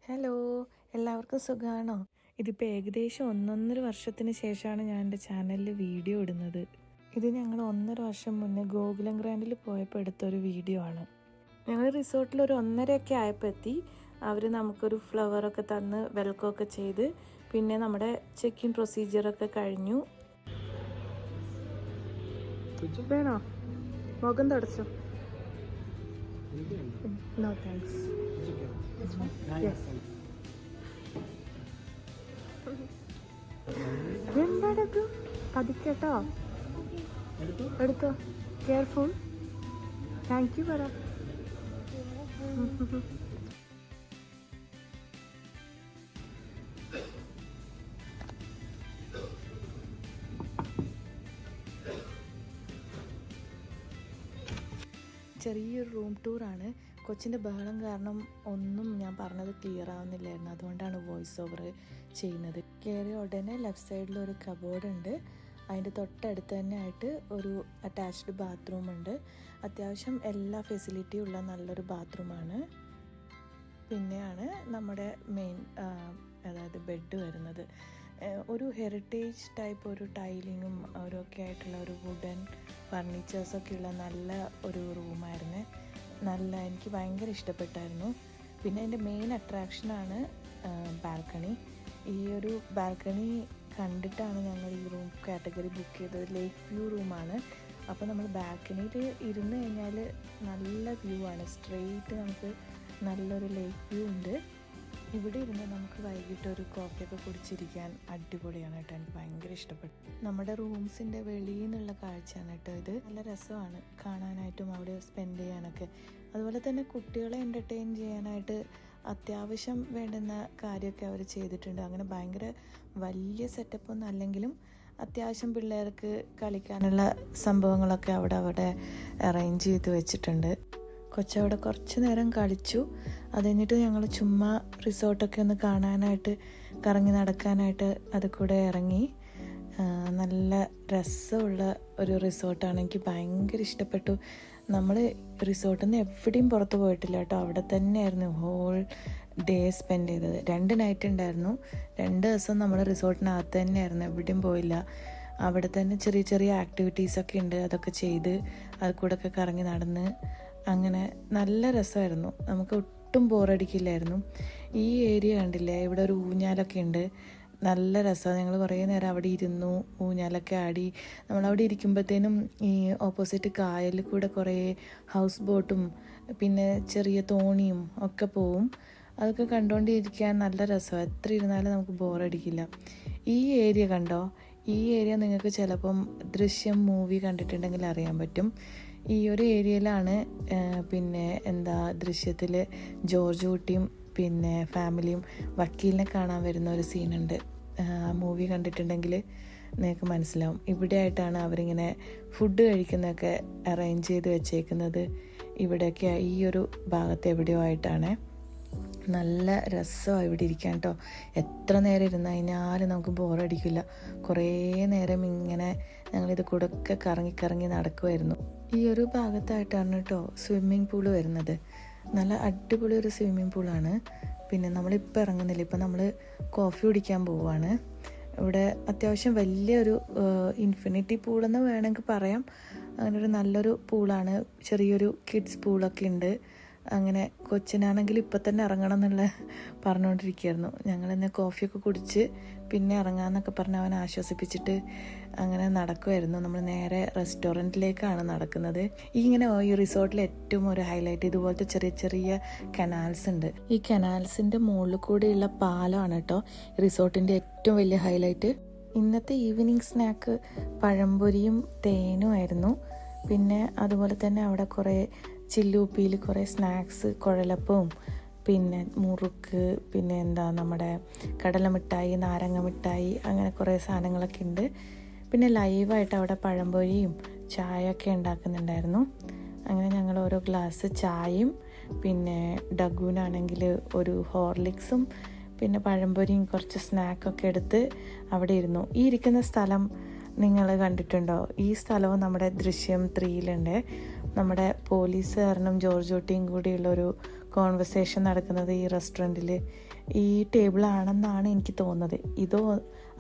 Hello, എല്ലാവർക്കും സുഖമാണോ? ഇതിപ്പോൾ ഏകദേശം 1.5 വർഷത്തിന് ശേഷമാണ് ഞാൻ എൻ്റെ ചാനലിൽ വീഡിയോ ഇടുന്നത്. ഇത് ഞങ്ങൾ 1.5 വർഷം മുന്നേ ഗോകുലം ഗ്രാൻഡിൽ പോയപ്പോൾ എടുത്തൊരു വീഡിയോ ആണ്. ഞങ്ങൾ റിസോർട്ടിൽ ഒരു 1:30 ആയപ്പോൾ എത്തി. അവർ നമുക്കൊരു ഫ്ലവറൊക്കെ തന്ന് വെൽക്കമൊക്കെ ചെയ്ത് പിന്നെ നമ്മുടെ ചെക്ക് ഇൻ പ്രൊസീജിയറൊക്കെ കഴിഞ്ഞു. വേണോ? മുഖം തുടച്ചോ? No thanks. എന്താണത്? പതിക്കട്ടോ, എടുത്തോ, കെയർഫുൾ. താങ്ക് യു പറ. ചെറിയൊരു റൂം ടൂറാണ്. കൊച്ചിൻ്റെ ബഹളം കാരണം ഒന്നും ഞാൻ പറഞ്ഞത് ക്ലിയർ ആവുന്നില്ലായിരുന്നു, അതുകൊണ്ടാണ് വോയിസ് ഓവർ ചെയ്യുന്നത്. കയറിയ ഉടനെ ലെഫ്റ്റ് സൈഡിൽ ഒരു കബോർഡ് ഉണ്ട്. അതിൻ്റെ തൊട്ടടുത്ത് തന്നെ ആയിട്ട് ഒരു അറ്റാച്ച്ഡ് ബാത്റൂം ഉണ്ട്. അത്യാവശ്യം എല്ലാ ഫെസിലിറ്റിയും ഉള്ള നല്ലൊരു ബാത്റൂമാണ്. പിന്നെയാണ് നമ്മുടെ മെയിൻ അതായത് ബെഡ് വരുന്നത്. ഒരു ഹെറിറ്റേജ് ടൈപ്പ് ഒരു ടൈലിങ്ങും അവരൊക്കെ ആയിട്ടുള്ള ഒരു വുഡൻ ഫർണിച്ചേഴ്സൊക്കെ ഉള്ള നല്ല ഒരു റൂമായിരുന്നു. എനിക്ക് ഭയങ്കര ഇഷ്ടപ്പെട്ടായിരുന്നു. പിന്നെ അതിൻ്റെ മെയിൻ അട്രാക്ഷനാണ് ബാൽക്കണി. ഈ ഒരു ബാൽക്കണി കണ്ടിട്ടാണ് ഞങ്ങൾ ഈ റൂം കാറ്റഗറി ബുക്ക് ചെയ്തത്. ലേക്ക് വ്യൂ റൂമാണ്. അപ്പോൾ നമ്മൾ ബാൽക്കണിയിൽ ഇരുന്ന് കഴിഞ്ഞാൽ നല്ല വ്യൂ ആണ്. സ്ട്രെയിറ്റ് നമുക്ക് നല്ലൊരു ലേക്ക് വ്യൂ ഉണ്ട്. ഇവിടെ ഇരുന്ന് നമുക്ക് വൈകിട്ട് ഒരു കോഫിയൊക്കെ കുടിച്ചിരിക്കാൻ അടിപൊളിയാണ് കേട്ടോ. എനിക്ക് ഭയങ്കര ഇഷ്ടപ്പെട്ടു. നമ്മുടെ റൂംസിൻ്റെ വെളിയിൽ നിന്നുള്ള കാഴ്ചയാണ് കേട്ടോ ഇത്. നല്ല രസമാണ് കാണാനായിട്ടും അവിടെ സ്പെൻഡ് ചെയ്യാനൊക്കെ. അതുപോലെ തന്നെ കുട്ടികളെ എൻ്റർടൈൻ ചെയ്യാനായിട്ട് അത്യാവശ്യം വേണ്ടുന്ന കാര്യമൊക്കെ അവർ ചെയ്തിട്ടുണ്ട്. അങ്ങനെ ഭയങ്കര വലിയ സെറ്റപ്പൊന്നും അല്ലെങ്കിലും അത്യാവശ്യം പിള്ളേർക്ക് കളിക്കാനുള്ള സംഭവങ്ങളൊക്കെ അവിടെ അറേഞ്ച് ചെയ്ത് വെച്ചിട്ടുണ്ട്. കൊച്ചവിടെ കുറച്ച് നേരം കളിച്ചു. അത് കഴിഞ്ഞിട്ട് ഞങ്ങൾ ചുമ്മാ റിസോർട്ടൊക്കെ ഒന്ന് കാണാനായിട്ട് കറങ്ങി നടക്കാനായിട്ട് അത് കൂടെ ഇറങ്ങി. നല്ല രസമുള്ള ഒരു റിസോർട്ടാണ്. എനിക്ക് ഭയങ്കര ഇഷ്ടപ്പെട്ടു. നമ്മൾ റിസോർട്ടിൽ നിന്ന് എവിടെയും പുറത്ത് പോയിട്ടില്ല കേട്ടോ. അവിടെ തന്നെയായിരുന്നു ഹോൾ ഡേ സ്പെൻഡ് ചെയ്തത്. 2 നൈറ്റ് ഉണ്ടായിരുന്നു. 2 ദിവസം നമ്മൾ റിസോർട്ടിനകത്ത് തന്നെയായിരുന്നു, എവിടെയും പോയില്ല. അവിടെ തന്നെ ചെറിയ ചെറിയ ആക്ടിവിറ്റീസൊക്കെ ഉണ്ട്, അതൊക്കെ ചെയ്ത് അത് കൂടെ ഒക്കെ കറങ്ങി നടന്ന് അങ്ങനെ നല്ല രസമായിരുന്നു. നമുക്ക് ഒട്ടും ബോറടിക്കില്ലായിരുന്നു. ഈ ഏരിയ കണ്ടില്ലേ, ഇവിടെ ഒരു ഊഞ്ഞാലൊക്കെ ഉണ്ട്, നല്ല രസമാണ്. ഞങ്ങൾ കുറേ നേരം അവിടെ ഇരുന്നു, ഊഞ്ഞാലൊക്കെ ആടി. നമ്മളവിടെ ഇരിക്കുമ്പോഴത്തേനും ഈ ഓപ്പോസിറ്റ് കായലിൽ കൂടെ കുറേ ഹൗസ് ബോട്ടും പിന്നെ ചെറിയ തോണിയും ഒക്കെ പോവും. അതൊക്കെ കണ്ടുകൊണ്ടിരിക്കാൻ നല്ല രസമാണ്. എത്ര ഇരുന്നാലും നമുക്ക് ബോറടിക്കില്ല. ഈ ഏരിയ കണ്ടോ? ഈ ഏരിയ നിങ്ങൾക്ക് ചിലപ്പം ദൃശ്യം മൂവി കണ്ടിട്ടുണ്ടെങ്കിൽ അറിയാൻ പറ്റും. ഈ ഒരു ഏരിയയിലാണ് പിന്നെ ദൃശ്യത്തിൽ ജോർജ് കുട്ടിയും പിന്നെ ഫാമിലിയും വക്കീലിനെ കാണാൻ വരുന്ന ഒരു സീനുണ്ട്. മൂവി കണ്ടിട്ടുണ്ടെങ്കിൽ നിങ്ങൾക്ക് മനസ്സിലാവും. ഇവിടെ ആയിട്ടാണ് അവരിങ്ങനെ ഫുഡ് കഴിക്കുന്നതൊക്കെ അറേഞ്ച് ചെയ്ത് വെച്ചേക്കുന്നത്. ഇവിടെയൊക്കെ ഈ ഒരു ഭാഗത്ത് എവിടെയോ ആയിട്ടാണ്. നല്ല രസമാണ് ഇവിടെ ഇരിക്കാൻ കേട്ടോ. എത്ര നേരം ഇരുന്ന് കഴിഞ്ഞാലും നമുക്ക് ബോറടിക്കില്ല. കുറേ നേരം ഇങ്ങനെ ഞങ്ങളിത് കൂടെ ഒക്കെ കറങ്ങി നടക്കുമായിരുന്നു. ഈ ഒരു ഭാഗത്തായിട്ടാണ് കേട്ടോ സ്വിമ്മിങ് പൂള് വരുന്നത്. നല്ല അടിപൊളി ഒരു സ്വിമ്മിങ് പൂളാണ്. പിന്നെ നമ്മളിപ്പോൾ ഇറങ്ങുന്നില്ല, ഇപ്പം നമ്മൾ കോഫി കുടിക്കാൻ പോവുകയാണ്. ഇവിടെ അത്യാവശ്യം വലിയൊരു ഇൻഫിനിറ്റി പൂളെന്ന് വേണമെങ്കിൽ പറയാം. അങ്ങനെ ഒരു നല്ലൊരു പൂളാണ്. ചെറിയൊരു കിഡ്സ് പൂളൊക്കെ ഉണ്ട്. അങ്ങനെ കൊച്ചിനാണെങ്കിൽ ഇപ്പം തന്നെ ഇറങ്ങണം എന്നുള്ള പറഞ്ഞുകൊണ്ടിരിക്കുകയായിരുന്നു. ഞങ്ങളെന്നെ കോഫിയൊക്കെ കുടിച്ച് പിന്നെ ഇറങ്ങാമെന്നൊക്കെ പറഞ്ഞ് അവൻ ആശ്വസിപ്പിച്ചിട്ട് അങ്ങനെ നടക്കുമായിരുന്നു. നമ്മൾ നേരെ റെസ്റ്റോറൻറ്റിലേക്കാണ് നടക്കുന്നത്. ഈ റിസോർട്ടിൽ ഏറ്റവും ഒരു ഹൈലൈറ്റ് ഇതുപോലത്തെ ചെറിയ ചെറിയ കനാൽസ് ഉണ്ട്. ഈ കനാൽസിൻ്റെ മുകളിൽ കൂടെയുള്ള പാലമാണ് കേട്ടോ റിസോർട്ടിൻ്റെ ഏറ്റവും വലിയ ഹൈലൈറ്റ്. ഇന്നത്തെ ഈവനിങ് സ്നാക്ക് പഴംപൊരിയും തേനുമായിരുന്നു. പിന്നെ അതുപോലെ തന്നെ അവിടെ കുറേ ചില്ലുപ്പിയിൽ കുറേ സ്നാക്സ്, കുഴലപ്പവും പിന്നെ മുറുക്ക്, പിന്നെ നമ്മുടെ കടലമിഠായി, നാരങ്ങ മിഠായി, അങ്ങനെ കുറേ സാധനങ്ങളൊക്കെ ഉണ്ട്. പിന്നെ ലൈവായിട്ട് അവിടെ പഴംപൊരിയും ചായയൊക്കെ ഉണ്ടാക്കുന്നുണ്ടായിരുന്നു. അങ്ങനെ ഞങ്ങൾ ഓരോ ഗ്ലാസ് ചായയും പിന്നെ ഡഗൂനാണെങ്കിൽ ഒരു ഹോർലിക്സും പിന്നെ പഴംപൊരിയും കുറച്ച് സ്നാക്കൊക്കെ എടുത്ത് അവിടെ ഇരുന്നു. ഈ ഇരിക്കുന്ന സ്ഥലം നിങ്ങൾ കണ്ടിട്ടുണ്ടോ? ഈ സ്ഥലവും നമ്മുടെ ദൃശ്യം 3 നമ്മുടെ പോലീസുകാരനും ജോർജ് കുട്ടിയും കൂടിയുള്ളൊരു കോൺവെർസേഷൻ നടക്കുന്നത് ഈ റെസ്റ്റോറൻറ്റിൽ. ഈ ടേബിളാണെന്നാണ് എനിക്ക് തോന്നുന്നത്. ഇതോ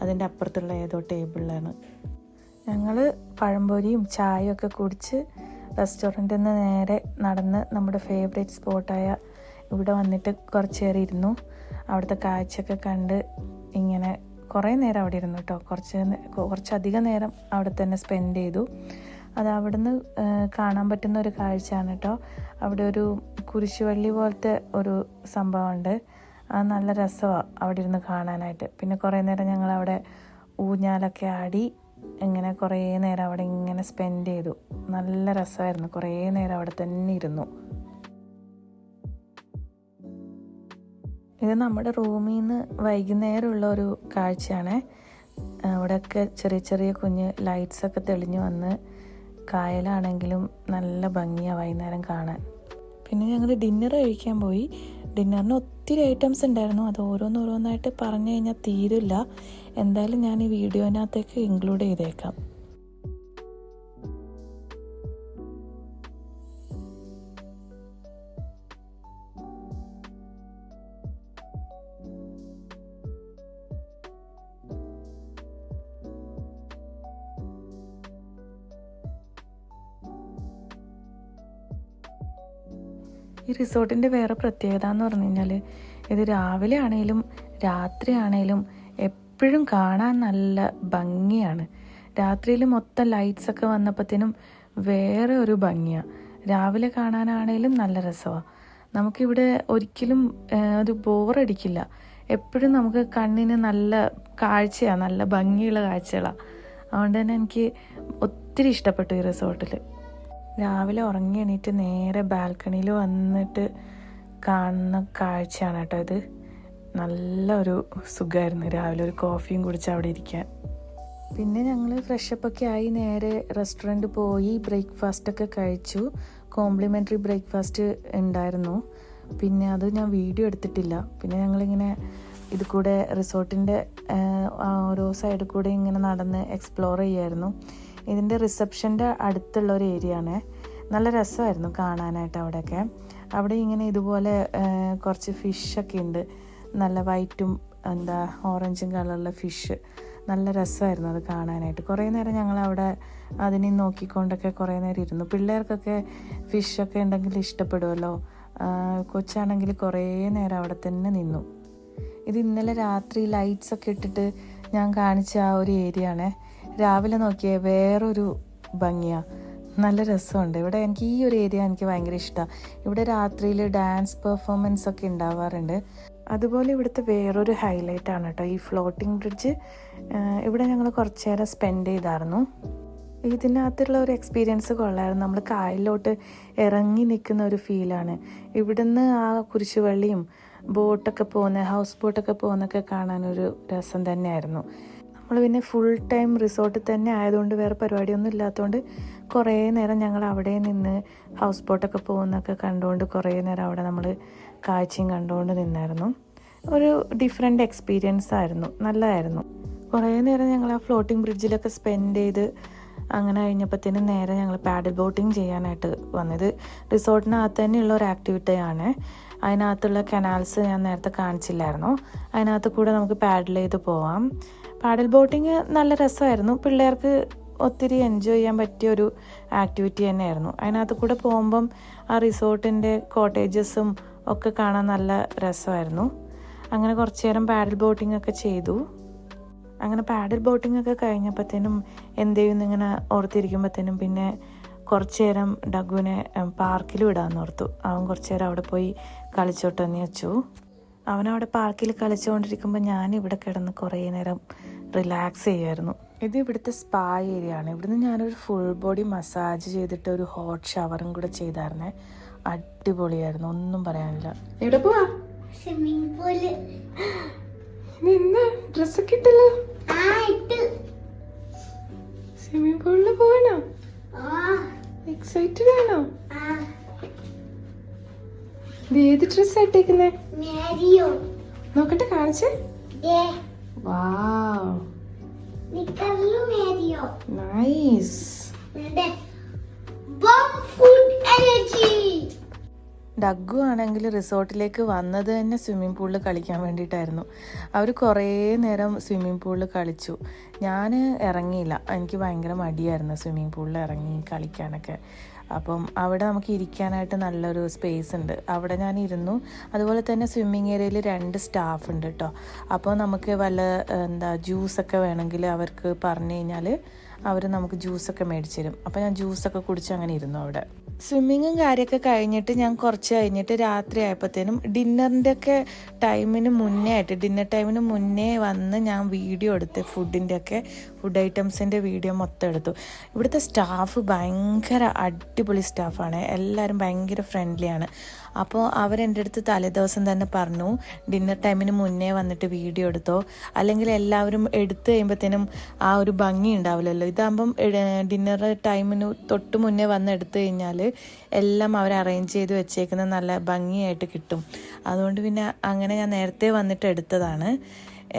അതിൻ്റെ അപ്പുറത്തുള്ള ഏതോ ടേബിളിലാണ്. ഞങ്ങൾ പഴംപൊരിയും ചായയും ഒക്കെ കുടിച്ച് റെസ്റ്റോറൻറ്റിൽ നിന്ന് നേരെ നടന്ന് നമ്മുടെ ഫേവറേറ്റ് സ്പോട്ടായ ഇവിടെ വന്നിട്ട് കുറച്ച് നേരം ഇരുന്നു. അവിടുത്തെ കാഴ്ചയൊക്കെ കണ്ട് ഇങ്ങനെ കുറേ നേരം അവിടെ ഇരുന്നു കേട്ടോ. കുറച്ചധികം നേരം അവിടെ തന്നെ സ്പെൻഡ് ചെയ്തു. അത് അവിടുന്ന് കാണാൻ പറ്റുന്ന ഒരു കാഴ്ചയാണ് കേട്ടോ. അവിടെ ഒരു കുരിശുവള്ളി പോലത്തെ ഒരു സംഭവമുണ്ട്. അത് നല്ല രസമാണ് അവിടെ ഇരുന്ന് കാണാനായിട്ട്. പിന്നെ കുറേ നേരം ഞങ്ങൾ അവിടെ ഊഞ്ഞാലൊക്കെ ആടി ഇങ്ങനെ കുറേ നേരം അവിടെ ഇങ്ങനെ സ്പെൻഡ് ചെയ്തു. നല്ല രസമായിരുന്നു. കുറേ നേരം അവിടെ തന്നെ ഇരുന്നു. ഇത് നമ്മുടെ റൂമിൽ നിന്ന് വൈകുന്നേരമുള്ള ഒരു കാഴ്ചയാണ്. അവിടെയൊക്കെ ചെറിയ ചെറിയ കുഞ്ഞ് ലൈറ്റ്സൊക്കെ തെളിഞ്ഞു വന്ന് കായലാണെങ്കിലും നല്ല ഭംഗിയാണ് വൈകുന്നേരം കാണാൻ. പിന്നെ ഞങ്ങൾ ഡിന്നർ കഴിക്കാൻ പോയി. ഡിന്നറിന് ഒത്തിരി ഐറ്റംസ് ഉണ്ടായിരുന്നു. അത് ഓരോന്നോരോന്നായിട്ട് പറഞ്ഞു കഴിഞ്ഞാൽ തീരില്ല. എന്തായാലും ഞാൻ ഈ വീഡിയോനകത്തേക്ക് ഇൻക്ലൂഡ് ചെയ്തേക്കാം. ഈ റിസോർട്ടിൻ്റെ വേറെ പ്രത്യേകത എന്ന് പറഞ്ഞു കഴിഞ്ഞാൽ ഇത് രാവിലെ ആണെങ്കിലും രാത്രി ആണെങ്കിലും എപ്പോഴും കാണാൻ നല്ല ഭംഗിയാണ്. രാത്രിയിൽ മൊത്തം ലൈറ്റ്സൊക്കെ വന്നപ്പോഴത്തേനും വേറെ ഒരു ഭംഗിയാണ്. രാവിലെ കാണാനാണെങ്കിലും നല്ല രസമാണ്. നമുക്കിവിടെ ഒരിക്കലും ഒരു ബോറടിക്കില്ല. എപ്പോഴും നമുക്ക് കണ്ണിന് നല്ല കാഴ്ചയാണ്, നല്ല ഭംഗിയുള്ള കാഴ്ചകളാണ്. അതുകൊണ്ട് തന്നെ എനിക്ക് ഒത്തിരി ഇഷ്ടപ്പെട്ടു ഈ റിസോർട്ടിൽ. രാവിലെ ഉറങ്ങി എണീറ്റ് നേരെ ബാൽക്കണിയിൽ വന്നിട്ട് കാണുന്ന കാഴ്ചയാണ് കേട്ടോ ഇത്. നല്ലൊരു സുഖമായിരുന്നു രാവിലെ ഒരു കോഫിയും കുടിച്ച് അവിടെ ഇരിക്കാൻ. പിന്നെ ഞങ്ങൾ ഫ്രഷപ്പൊക്കെ ആയി നേരെ റെസ്റ്റോറൻറ്റ് പോയി ബ്രേക്ക്ഫാസ്റ്റൊക്കെ കഴിച്ചു. കോംപ്ലിമെൻ്ററി ബ്രേക്ക്ഫാസ്റ്റ് ഉണ്ടായിരുന്നു. പിന്നെ അത് ഞാൻ വീഡിയോ എടുത്തിട്ടില്ല. പിന്നെ ഞങ്ങളിങ്ങനെ ഇത് കൂടെ റിസോർട്ടിൻ്റെ ഓരോ സൈഡിൽ കൂടെ ഇങ്ങനെ നടന്ന് എക്സ്പ്ലോർ ചെയ്യായിരുന്നു. ഇതിൻ്റെ റിസപ്ഷൻ്റെ അടുത്തുള്ള ഒരു ഏരിയ ആണ്. നല്ല രസമായിരുന്നു കാണാനായിട്ട് അവിടെയൊക്കെ. അവിടെ ഇങ്ങനെ ഇതുപോലെ കുറച്ച് ഫിഷൊക്കെ ഉണ്ട്. നല്ല വൈറ്റും ഓറഞ്ചും കളറുള്ള ഫിഷ്. നല്ല രസമായിരുന്നു അത് കാണാനായിട്ട്. കുറേ നേരം ഞങ്ങൾ അവിടെ അതിനെ നോക്കിക്കൊണ്ടൊക്കെ കുറേ നേരം ഇരുന്നു. പിള്ളേർക്കൊക്കെ ഫിഷൊക്കെ ഉണ്ടെങ്കിൽ ഇഷ്ടപ്പെടുമല്ലോ. കൊച്ചാണെങ്കിൽ കുറേ നേരം അവിടെ തന്നെ നിന്നു. ഇത് ഇന്നലെ രാത്രി ലൈറ്റ്സൊക്കെ ഇട്ടിട്ട് ഞാൻ കാണിച്ച ആ ഒരു ഏരിയ ആണ്. രാവിലെ നോക്കിയാൽ വേറൊരു ഭംഗിയാണ്. നല്ല രസമുണ്ട് ഇവിടെ. എനിക്ക് ഈ ഒരു ഏരിയ എനിക്ക് ഭയങ്കര ഇഷ്ടമാണ്. ഇവിടെ രാത്രിയിൽ ഡാൻസ് പെർഫോമൻസ് ഒക്കെ ഉണ്ടാവാറുണ്ട്. അതുപോലെ ഇവിടുത്തെ വേറൊരു ഹൈലൈറ്റാണ് കേട്ടോ ഈ ഫ്ലോട്ടിംഗ് ബ്രിഡ്ജ്. ഇവിടെ ഞങ്ങൾ കുറച്ച് നേരം സ്പെൻഡ് ചെയ്തായിരുന്നു. ഇതിനകത്തുള്ള ഒരു എക്സ്പീരിയൻസ് കൊള്ളായിരുന്നു. നമ്മൾ കായലിലോട്ട് ഇറങ്ങി നിൽക്കുന്ന ഒരു ഫീലാണ്. ഇവിടുന്ന് ആ കുരിശുവള്ളിയും ബോട്ടൊക്കെ പോകുന്ന ഹൗസ് ബോട്ടൊക്കെ പോകുന്നൊക്കെ കാണാനൊരു രസം തന്നെയായിരുന്നു. നമ്മൾ പിന്നെ ഫുൾ ടൈം റിസോർട്ടിൽ തന്നെ ആയതുകൊണ്ട് വേറെ പരിപാടിയൊന്നും ഇല്ലാത്തതുകൊണ്ട് കുറേ നേരം ഞങ്ങൾ അവിടെ നിന്ന് ഹൗസ് ബോട്ടൊക്കെ പോകുന്നൊക്കെ കണ്ടുകൊണ്ട് കുറേ നേരം അവിടെ നമ്മൾ കാഴ്ചയും കണ്ടുകൊണ്ട് നിന്നായിരുന്നു. ഒരു ഡിഫറെൻ്റ് എക്സ്പീരിയൻസ് ആയിരുന്നു. നല്ലതായിരുന്നു. കുറേ നേരം ഞങ്ങൾ ആ ഫ്ലോട്ടിംഗ് ബ്രിഡ്ജിലൊക്കെ സ്പെൻഡ് ചെയ്ത് അങ്ങനെ കഴിഞ്ഞപ്പോഴത്തേനും നേരെ ഞങ്ങൾ പാഡിൽ ബോട്ടിങ് ചെയ്യാനായിട്ട് വന്നത്. റിസോർട്ടിനകത്ത് തന്നെയുള്ള ഒരു ആക്ടിവിറ്റിയാണ്. അതിനകത്തുള്ള കനാൽസ് ഞാൻ നേരത്തെ കാണിച്ചില്ലായിരുന്നു. അതിനകത്ത് കൂടെ നമുക്ക് പാഡിൽ ചെയ്ത് പോവാം. പാഡിൽ ബോട്ടിങ് നല്ല രസമായിരുന്നു. പിള്ളേർക്ക് ഒത്തിരി എൻജോയ് ചെയ്യാൻ പറ്റിയ ഒരു ആക്ടിവിറ്റി തന്നെയായിരുന്നു. അതിനകത്ത് കൂടെ പോകുമ്പം ആ റിസോർട്ടിൻ്റെ കോട്ടേജസും ഒക്കെ കാണാൻ നല്ല രസമായിരുന്നു. അങ്ങനെ കുറച്ച് നേരം പാഡിൽ ബോട്ടിംഗ് ഒക്കെ ചെയ്തു. അങ്ങനെ പാഡിൽ ബോട്ടിംഗ് ഒക്കെ കഴിഞ്ഞപ്പോഴത്തേനും എന്ത് ചെയ്യുന്നു ഇങ്ങനെ ഓർത്തിരിക്കുമ്പോഴത്തേനും പിന്നെ കുറച്ച് നേരം ഡഗുവിനെ പാർക്കിൽ വിടാമെന്ന് ഓർത്തു. അവൻ കുറച്ച് നേരം അവിടെ പോയി കളിച്ചോട്ടെന്ന് വെച്ചു. അവനവിടെ പാർക്കിൽ കളിച്ചുകൊണ്ടിരിക്കുമ്പോൾ ഞാനിവിടെ കിടന്ന് കുറേ നേരം റിലാക്സ് ചെയ്യുമായിരുന്നു. ഇത് ഇവിടുത്തെ സ്പാ ഏരിയ ആണ്. ഇവിടുന്ന് ഞാനൊരു ഫുൾ ബോഡി മസാജ് ചെയ്തിട്ട് ഒരു ഹോട്ട് ഷവറും കൂടെ ചെയ്തായിരുന്നേ. അടിപൊളിയായിരുന്നു, ഒന്നും പറയാനില്ല. എവിടെ പോവാ? Swimming pool. ഡ്രസ്സൊക്കെ ഇട്ടല്ലോ. സ്വിമ്മിംഗ് പൂളിൽ പോവാനോ? എക്സൈറ്റഡ് ആണോ? ഏത് ഡ്രസ് ഇട്ടേക്കുന്നേ? നോക്കട്ടെ, കാണിച്ചേ. വാവ്, നൈസ്. ഡഗ്ഗു ആണെങ്കിൽ റിസോർട്ടിലേക്ക് വന്നത് തന്നെ സ്വിമ്മിംഗ് പൂളിൽ കളിക്കാൻ വേണ്ടിയിട്ടായിരുന്നു. അവർ കുറേ നേരം സ്വിമ്മിംഗ് പൂളിൽ കളിച്ചു. ഞാൻ ഇറങ്ങിയില്ല, എനിക്ക് ഭയങ്കര മടിയായിരുന്നു സ്വിമ്മിംഗ് പൂളിൽ ഇറങ്ങി കളിക്കാനൊക്കെ. അപ്പം അവിടെ നമുക്ക് ഇരിക്കാനായിട്ട് നല്ലൊരു സ്പേസ് ഉണ്ട്, അവിടെ ഞാൻ ഇരുന്നു. അതുപോലെ തന്നെ സ്വിമ്മിങ് ഏരിയയിൽ 2 സ്റ്റാഫ് ഉണ്ട് കേട്ടോ. അപ്പോൾ നമുക്ക് വല്ല ജ്യൂസൊക്കെ വേണമെങ്കിൽ അവർക്ക് പറഞ്ഞു കഴിഞ്ഞാൽ അവർ നമുക്ക് ജ്യൂസൊക്കെ മേടിച്ച് തരും. അപ്പോൾ ഞാൻ ജ്യൂസൊക്കെ കുടിച്ച് അങ്ങനെ ഇരുന്നു അവിടെ. സ്വിമ്മിങ്ങും കാര്യമൊക്കെ കഴിഞ്ഞിട്ട് ഞാൻ കുറച്ച് കഴിഞ്ഞിട്ട് രാത്രി ആയപ്പോഴത്തേനും ഡിന്നർ ടൈമിന് മുന്നേ വന്ന് ഞാൻ വീഡിയോ എടുത്ത് ഫുഡ് ഐറ്റംസിൻ്റെ വീഡിയോ മൊത്തം എടുത്തു. ഇവിടുത്തെ സ്റ്റാഫ് ഭയങ്കര അടിപൊളി സ്റ്റാഫാണ്, എല്ലാവരും ഭയങ്കര ഫ്രണ്ട്ലിയാണ്. അപ്പോൾ അവരെൻ്റെ അടുത്ത് തലേദിവസം തന്നെ പറഞ്ഞു, ഡിന്നർ ടൈമിന് മുന്നേ വന്നിട്ട് വീഡിയോ എടുത്തോ, അല്ലെങ്കിൽ എല്ലാവരും എടുത്തു കഴിയുമ്പോഴത്തേനും ആ ഒരു ഭംഗി ഉണ്ടാവില്ലല്ലോ. ഇതാകുമ്പം ഡിന്നർ ടൈമിന് തൊട്ട് മുന്നേ വന്ന് എടുത്തു കഴിഞ്ഞാൽ എല്ലാം അവർ അറേഞ്ച് ചെയ്ത് വെച്ചേക്കുന്നത് നല്ല ഭംഗിയായിട്ട് കിട്ടും. അതുകൊണ്ട് പിന്നെ അങ്ങനെ ഞാൻ നേരത്തെ വന്നിട്ട് എടുത്തതാണ്.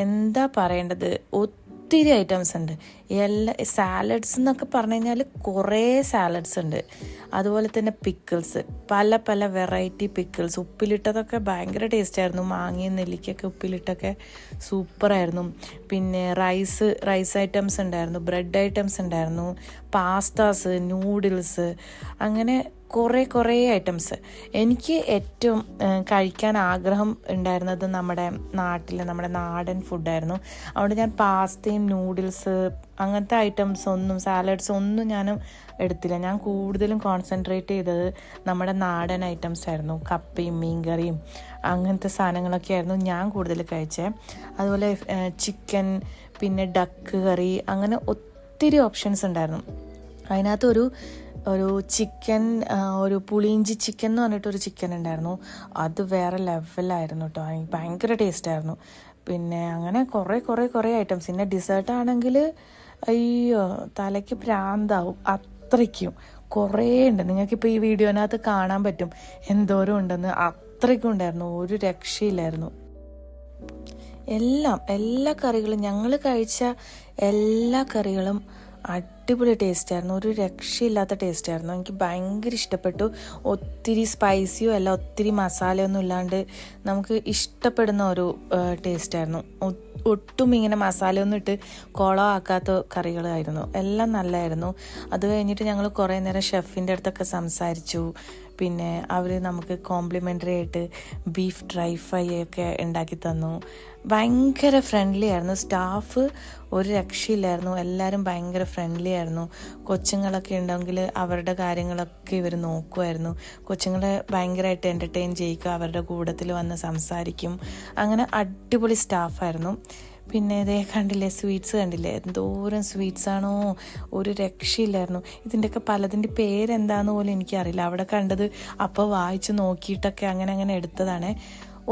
എന്താ പറയേണ്ടത്, ഒത്തിരി ഐറ്റംസ് ഉണ്ട്. സാലഡ്സ് എന്നൊക്കെ പറഞ്ഞു കഴിഞ്ഞാൽ കുറേ സാലഡ്സ് ഉണ്ട്. അതുപോലെ തന്നെ പിക്കിൾസ്, പല പല വെറൈറ്റി പിക്കിൾസ്, ഉപ്പിലിട്ടതൊക്കെ ഭയങ്കര ടേസ്റ്റായിരുന്നു. മാങ്ങയും നെല്ലിക്കൊക്കെ ഉപ്പിലിട്ടൊക്കെ സൂപ്പറായിരുന്നു. പിന്നെ റൈസ് ഐറ്റംസ് ഉണ്ടായിരുന്നു, ബ്രെഡ് ഐറ്റംസ് ഉണ്ടായിരുന്നു, പാസ്താസ്, നൂഡിൽസ്, അങ്ങനെ കുറേ ഐറ്റംസ്. എനിക്ക് ഏറ്റവും കഴിക്കാൻ ആഗ്രഹം ഉണ്ടായിരുന്നത് നമ്മുടെ നാടൻ ഫുഡായിരുന്നു. അതുകൊണ്ട് ഞാൻ പാസ്തയും നൂഡിൽസ് അങ്ങനത്തെ ഐറ്റംസ് ഒന്നും, സാലഡ്സ് ഒന്നും ഞാൻ എടുത്തില്ല. ഞാൻ കൂടുതലും കോൺസെൻട്രേറ്റ് ചെയ്തത് നമ്മുടെ നാടൻ ഐറ്റംസ് ആയിരുന്നു. കപ്പയും മീൻകറിയും അങ്ങനത്തെ സാധനങ്ങളൊക്കെ ആയിരുന്നു ഞാൻ കൂടുതൽ കഴിച്ചത്. അതുപോലെ ചിക്കൻ, പിന്നെ ഡക്ക് കറി, അങ്ങനെ ഒത്തിരി ഓപ്ഷൻസ് ഉണ്ടായിരുന്നു. അതിനകത്ത് ഒരു ചിക്കൻ, ഒരു പുളിയിഞ്ചി ചിക്കൻ എന്ന് പറഞ്ഞിട്ടൊരു ചിക്കൻ ഉണ്ടായിരുന്നു. അത് വേറെ ലെവലായിരുന്നു കേട്ടോ, ഭയങ്കര ടേസ്റ്റായിരുന്നു. പിന്നെ അങ്ങനെ കുറേ ഐറ്റംസ്. പിന്നെ ഡിസേർട്ടാണെങ്കിൽ അയ്യോ തലയ്ക്ക് ഭ്രാന്താവും, അത്രയ്ക്കും കുറേ ഉണ്ട്. നിങ്ങൾക്കിപ്പോൾ ഈ വീഡിയോനകത്ത് കാണാൻ പറ്റും എന്തോരം ഉണ്ടെന്ന്. അത്രയ്ക്കും ഉണ്ടായിരുന്നു, ഒരു രക്ഷയില്ലായിരുന്നു. എല്ലാ കറികളും, ഞങ്ങൾ കഴിച്ച എല്ലാ കറികളും അടിപൊളി ടേസ്റ്റായിരുന്നു, ഒരു രക്ഷയില്ലാത്ത ടേസ്റ്റായിരുന്നു. എനിക്ക് ഭയങ്കര ഇഷ്ടപ്പെട്ടു. ഒത്തിരി സ്പൈസിയോ അല്ല, ഒത്തിരി മസാലയൊന്നും ഇല്ലാണ്ട് നമുക്ക് ഇഷ്ടപ്പെടുന്ന ഒരു ടേസ്റ്റായിരുന്നു. ഒട്ടും ഇങ്ങനെ മസാലയൊന്നും ഇട്ട് കുളമാക്കാത്ത കറികളായിരുന്നു, എല്ലാം നല്ലതായിരുന്നു. അത് കഴിഞ്ഞിട്ട് ഞങ്ങൾ കുറേ നേരം ഷെഫിൻ്റെ അടുത്തൊക്കെ സംസാരിച്ചു. പിന്നെ അവർ നമുക്ക് കോംപ്ലിമെൻ്ററി ആയിട്ട് ബീഫ് ഡ്രൈ ഫ്രൈ ഒക്കെ ഉണ്ടാക്കി തന്നു. ഭയങ്കര ഫ്രണ്ട്ലി ആയിരുന്നു സ്റ്റാഫ്, ഒരു രക്ഷയില്ലായിരുന്നു. എല്ലാവരും ഭയങ്കര ഫ്രണ്ട്ലി ആയിരുന്നു. കൊച്ചുങ്ങളൊക്കെ ഉണ്ടെങ്കിൽ അവരുടെ കാര്യങ്ങളൊക്കെ ഇവർ നോക്കുമായിരുന്നു. കൊച്ചുങ്ങളെ ഭയങ്കരമായിട്ട് എൻ്റർടൈൻ ചെയ്യിക്കുക, അവരുടെ കൂട്ടത്തിൽ വന്ന് സംസാരിക്കും. അങ്ങനെ അടിപൊളി സ്റ്റാഫായിരുന്നു. പിന്നെ ഇതേ കണ്ടില്ലേ, സ്വീറ്റ്സ് കണ്ടില്ലേ, എന്തോരം സ്വീറ്റ്സാണോ, ഒരു രക്ഷയില്ലായിരുന്നു. ഇതിൻ്റെയൊക്കെ പലതിൻ്റെ പേരെന്താന്ന് പോലും എനിക്കറിയില്ല. അവിടെ കണ്ടത് അപ്പോൾ വായിച്ച് നോക്കിയിട്ടൊക്കെ അങ്ങനെ എടുത്തതാണ്.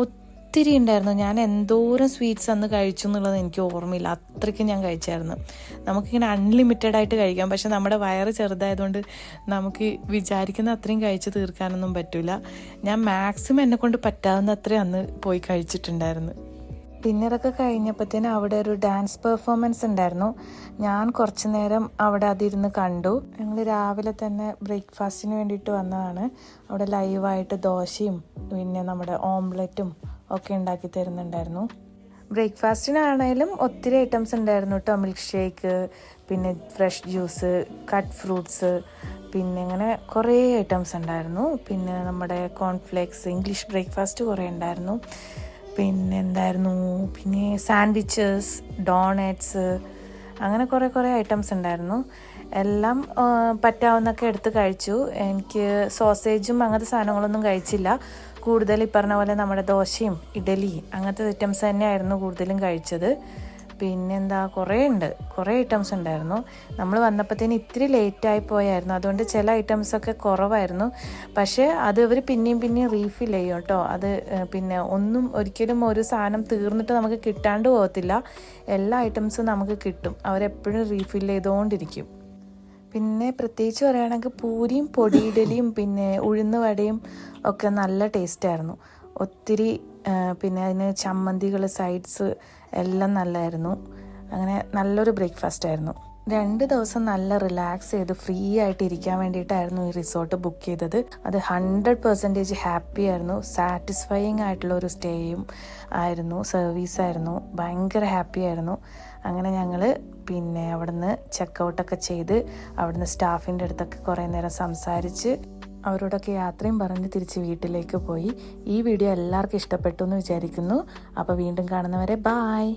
ഒത്തിരി ഉണ്ടായിരുന്നു. ഞാൻ എന്തോരം സ്വീറ്റ്സ് അന്ന് കഴിച്ചു എന്നുള്ളത് എനിക്ക് ഓർമ്മയില്ല, അത്രയ്ക്കും ഞാൻ കഴിച്ചായിരുന്നു. നമുക്കിങ്ങനെ അൺലിമിറ്റഡ് ആയിട്ട് കഴിക്കാം, പക്ഷെ നമ്മുടെ വയറ് ചെറുതായതുകൊണ്ട് നമുക്ക് വിചാരിക്കുന്ന അത്രയും കഴിച്ച് തീർക്കാനൊന്നും പറ്റില്ല. ഞാൻ മാക്സിമം എന്നെക്കൊണ്ട് പറ്റാവുന്ന അത്രയും അന്ന് പോയി കഴിച്ചിട്ടുണ്ടായിരുന്നു. ഡിന്നറൊക്കെ കഴിഞ്ഞപ്പോഴത്തേനും അവിടെ ഒരു ഡാൻസ് പെർഫോമൻസ് ഉണ്ടായിരുന്നു. ഞാൻ കുറച്ച് നേരം അവിടെ അതിരുന്ന് കണ്ടു. ഞങ്ങൾ രാവിലെ തന്നെ ബ്രേക്ക്ഫാസ്റ്റിന് വേണ്ടിയിട്ട് വന്നതാണ്. അവിടെ ലൈവായിട്ട് ദോശയും പിന്നെ നമ്മുടെ ഓംലെറ്റും ഒക്കെ ഉണ്ടാക്കി തരുന്നുണ്ടായിരുന്നു. ബ്രേക്ക്ഫാസ്റ്റിനാണേലും ഒത്തിരി ഐറ്റംസ് ഉണ്ടായിരുന്നു കേട്ടോ. മിൽക്ക് ഷേക്ക്, പിന്നെ ഫ്രഷ് ജ്യൂസ്, കട്ട് ഫ്രൂട്ട്സ്, പിന്നെ അങ്ങനെ കുറേ ഐറ്റംസ് ഉണ്ടായിരുന്നു. പിന്നെ നമ്മുടെ കോൺഫ്ലേക്സ്, ഇംഗ്ലീഷ് ബ്രേക്ക്ഫാസ്റ്റ് കുറേ ഉണ്ടായിരുന്നു. പിന്നെ സാൻഡ്വിച്ചസ്, ഡോണറ്റ്സ്, അങ്ങനെ കുറേ ഐറ്റംസ് ഉണ്ടായിരുന്നു. എല്ലാം പറ്റാവുന്നൊക്കെ എടുത്ത് കഴിച്ചു. എനിക്ക് സോസേജും അങ്ങനത്തെ സാധനങ്ങളൊന്നും കഴിച്ചില്ല. കൂടുതൽ ഈ പറഞ്ഞ പോലെ നമ്മുടെ ദോശയും ഇഡലി അങ്ങനത്തെ ഐറ്റംസ് തന്നെയായിരുന്നു കൂടുതലും കഴിച്ചത്. പിന്നെന്താ, കുറേ ഐറ്റംസ് ഉണ്ടായിരുന്നു. നമ്മൾ വന്നപ്പോഴത്തേന് ഇത്തിരി ലേറ്റായി പോയായിരുന്നു, അതുകൊണ്ട് ചില ഐറ്റംസൊക്കെ കുറവായിരുന്നു. പക്ഷേ അത് അവർ പിന്നെയും റീഫിൽ ചെയ്യും കേട്ടോ. അത് പിന്നെ ഒരിക്കലും ഒരു സാധനം തീർന്നിട്ട് നമുക്ക് കിട്ടാണ്ട് പോകത്തില്ല. എല്ലാ ഐറ്റംസും നമുക്ക് കിട്ടും, അവരെപ്പോഴും റീഫിൽ ചെയ്തുകൊണ്ടിരിക്കും. പിന്നെ പ്രത്യേകിച്ച് പറയുകയാണെങ്കിൽ പൂരിയും പൊടിയിഡലിയും പിന്നെ ഉഴുന്ന് വടയും ഒക്കെ നല്ല ടേസ്റ്റായിരുന്നു. ഒത്തിരി പിന്നെ അതിന് ചമ്മന്തികൾ, സൈഡ്സ് എല്ലാം നല്ലതായിരുന്നു. അങ്ങനെ നല്ലൊരു ബ്രേക്ക്ഫാസ്റ്റ് ആയിരുന്നു. 2 ദിവസം നല്ല റിലാക്സ് ചെയ്ത് ഫ്രീ ആയിട്ട് ഇരിക്കാൻ വേണ്ടിയിട്ടായിരുന്നു ഈ റിസോർട്ട് ബുക്ക് ചെയ്തത്. അത് 100% ഹാപ്പി ആയിരുന്നു. സാറ്റിസ്ഫൈയിങ് ആയിട്ടുള്ള ഒരു സ്റ്റേയും ആയിരുന്നു, സർവീസായിരുന്നു. ഭയങ്കര ഹാപ്പി ആയിരുന്നു. അങ്ങനെ ഞങ്ങൾ പിന്നെ അവിടുന്ന് ചെക്കൗട്ടൊക്കെ ചെയ്ത് അവിടുന്ന് സ്റ്റാഫിൻ്റെ അടുത്തൊക്കെ കുറേ നേരം സംസാരിച്ച് അവരോടൊക്കെ യാത്രയും പറഞ്ഞ് തിരിച്ച് വീട്ടിലേക്ക് പോയി. ഈ വീഡിയോ എല്ലാവർക്കും ഇഷ്ടപ്പെട്ടു എന്ന് വിചാരിക്കുന്നു. അപ്പോൾ വീണ്ടും കാണുന്നവരെ ബായ്.